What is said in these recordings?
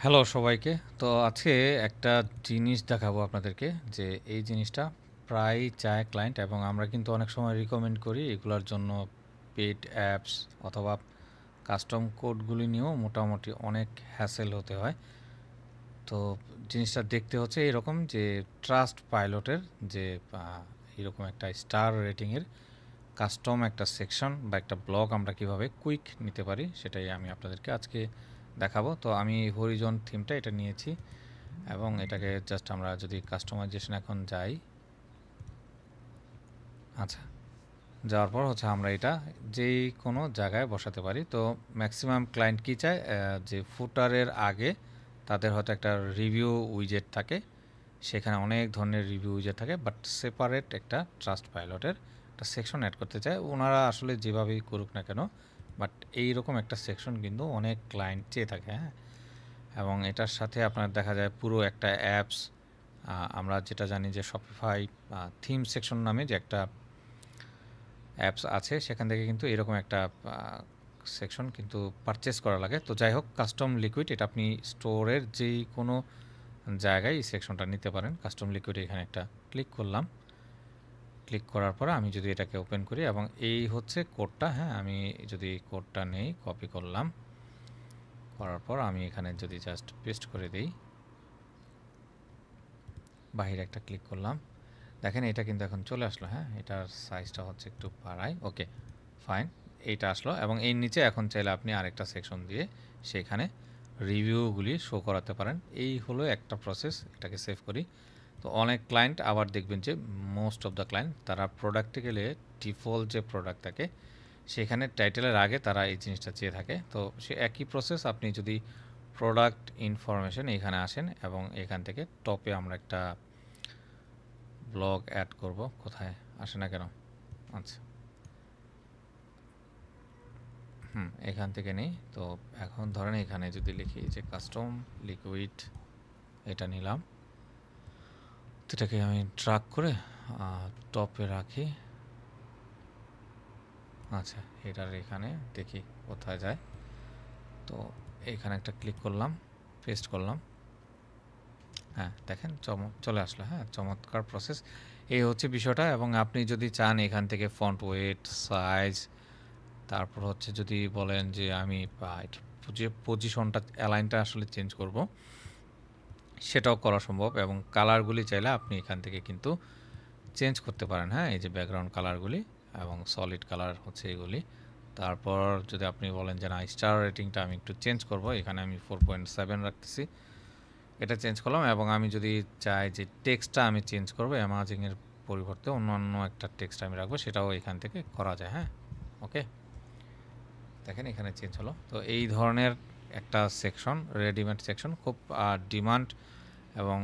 Hello সবাইকে। তো আজকে একটা জিনিস দেখাবো আপনাদেরকে যে এই জিনিসটা প্রায়ই চায় ক্লায়েন্ট এবং আমরা কিন্তু অনেক সময় রিকমেন্ড করি এগুলার জন্য পেইড অ্যাপস অথবা কাস্টম কোডগুলি নিয়েও মোটামুটি অনেক হ্যাসেল হতে হয়। তো জিনিসটা দেখতে হচ্ছে এরকম যে ট্রাস্ট পাইলটের যে এরকম একটা স্টার রেটিংয়ের কাস্টম একটা সেকশন বা একটা ব্লগ আমরা কিভাবে কুইক নিতে পারি সেটাই আমি আপনাদেরকে আজকে দেখাবো। তো আমি হরিজন থিমটা এটা নিয়েছি এবং এটাকে জাস্ট আমরা যদি কাস্টমাইজেশন এখন যাই, আচ্ছা, যাওয়ার পর হচ্ছে আমরা এটা যেই কোনো জায়গায় বসাতে পারি। তো ম্যাক্সিমাম ক্লায়েন্ট কী চায়, যে ফুটারের আগে তাদের হয়তো একটা রিভিউ উইজেট থাকে, সেখানে অনেক ধরনের রিভিউ উইজেট থাকে, বাট সেপারেট একটা ট্রাস্ট পাইলটের একটা সেকশন অ্যাড করতে চায়। ওনারা আসলে যেভাবেই করুক না কেন, বাট এইরকম একটা সেকশন কিন্তু অনেক ক্লায়েন্ট চেয়ে থাকে, হ্যাঁ। এবং এটার সাথে আপনার দেখা যায় পুরো একটা অ্যাপস, আমরা যেটা জানি যে শপিফাই থিম সেকশন নামে যে একটা অ্যাপস আছে, সেখান থেকে কিন্তু এরকম একটা সেকশন কিন্তু পারচেস করা লাগে। তো যাই হোক, কাস্টম লিকুইড এটা আপনি স্টোরের যেই কোনো জায়গায় এই সেকশনটা নিতে পারেন। কাস্টম লিকুইড এখানে একটা ক্লিক করলাম। ক্লিক করার পরে আমি যদি এটাকে ওপেন করি এবং এই হচ্ছে কোডটা, হ্যাঁ, আমি যদি কোডটা নেই, কপি করলাম, করার পর আমি এখানে যদি জাস্ট পেস্ট করে দিই, বাহিরে একটা ক্লিক করলাম, দেখেন এটা কিন্তু এখন চলে আসলো, হ্যাঁ। এটার সাইজটা হচ্ছে একটু বাড়াই, ওকে ফাইন, এইটা আসলো। এবং এর নিচে এখন চাইলে আপনি আরেকটা সেকশন দিয়ে সেখানে রিভিউগুলি শো করাতে পারেন। এই হলো একটা প্রসেস। এটাকে সেভ করি। তো অনেক ক্লায়েন্ট আবার দেখবেন যে মোস্ট অফ দ্য ক্লায়েন্ট তারা প্রোডাক্টে গেলে ডিফল্ট যে প্রোডাক্ট থাকে সেখানে টাইটেলের আগে তারা এই জিনিসটা চেয়ে থাকে। তো সে একই প্রসেস, আপনি যদি প্রোডাক্ট ইনফরমেশন এখানে আসেন এবং এখান থেকে টপে আমরা একটা ব্লগ অ্যাড করব, কোথায় আসে না কেন, আচ্ছা, এখান থেকে নেই। তো এখন ধরেন এখানে যদি লিখি যে কাস্টম লিকুইড, এটা নিলাম, এটাকে আমি ড্রাগ করে টপে রাখি। আচ্ছা, এটার এখানে দেখি কোথায় যায়। তো এখানে একটা ক্লিক করলাম, পেস্ট করলাম, হ্যাঁ দেখেন চলে আসলো, হ্যাঁ, চমৎকার প্রসেস। এই হচ্ছে বিষয়টা। এবং আপনি যদি চান এখান থেকে ফন্ট ওয়েট, সাইজ, তারপর হচ্ছে যদি বলেন যে আমি যে পজিশনটা, অ্যালাইনটা আসলে চেঞ্জ করব, সেটাও করা সম্ভব। এবং কালারগুলি চাইলে আপনি এখান থেকে কিন্তু চেঞ্জ করতে পারেন, হ্যাঁ, এই যে ব্যাকগ্রাউন্ড কালারগুলি এবং সলিড কালার হচ্ছে এগুলি। তারপর যদি আপনি বলেন যে না, স্টার রেটিংটা আমি একটু চেঞ্জ করব, এখানে আমি 4.7 রাখতেছি, এটা চেঞ্জ করলাম। এবং আমি যদি চাই যে টেক্সটটা আমি চেঞ্জ করবো, অ্যামাজিংয়ের পরিবর্তে অন্য একটা টেক্সট আমি রাখবো, সেটাও এখান থেকে করা যায়, হ্যাঁ। ওকে, দেখেন এখানে চেঞ্জ হলো। তো এই ধরনের একটা সেকশন, রেডিমেড সেকশন, খুব ডিমান্ড এবং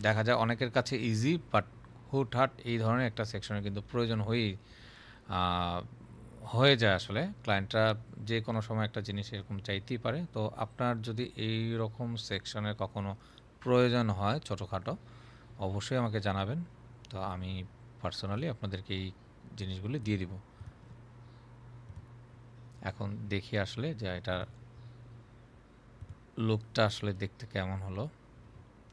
দেখা যায় অনেকের কাছে ইজি, বাট হুটহাট এই ধরনের একটা সেকশনের কিন্তু প্রয়োজন হয়ে যায় আসলে। ক্লায়েন্টরা যে কোনো সময় একটা জিনিস এরকম চাইতেই পারে। তো আপনার যদি এই রকম সেকশনের কখনো প্রয়োজন হয় ছোটোখাটো, অবশ্যই আমাকে জানাবেন। তো আমি পার্সোনালি আপনাদেরকে এই জিনিসগুলি দিয়ে দিব। এখন দেখি আসলে যে এটা লুকটা আসলে দেখতে কেমন হলো।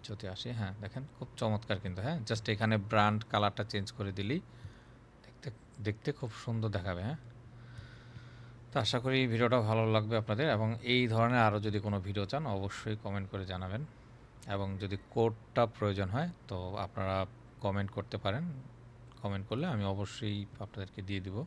যদি আসি, হ্যাঁ দেখেন খুব চমৎকার কিন্তু, হ্যাঁ, জাস্ট এখানে ব্র্যান্ড কালারটা চেঞ্জ করে দিলেই দেখতে দেখতে খুব সুন্দর দেখাবে, হ্যাঁ। তো আশা করি এই ভিডিওটা ভালো লাগবে আপনাদের। এবং এই ধরনের আরও যদি কোনো ভিডিও চান অবশ্যই কমেন্ট করে জানাবেন। এবং যদি কোডটা প্রয়োজন হয় তো আপনারা কমেন্ট করতে পারেন। কমেন্ট করলে আমি অবশ্যই আপনাদেরকে দিয়ে দিব।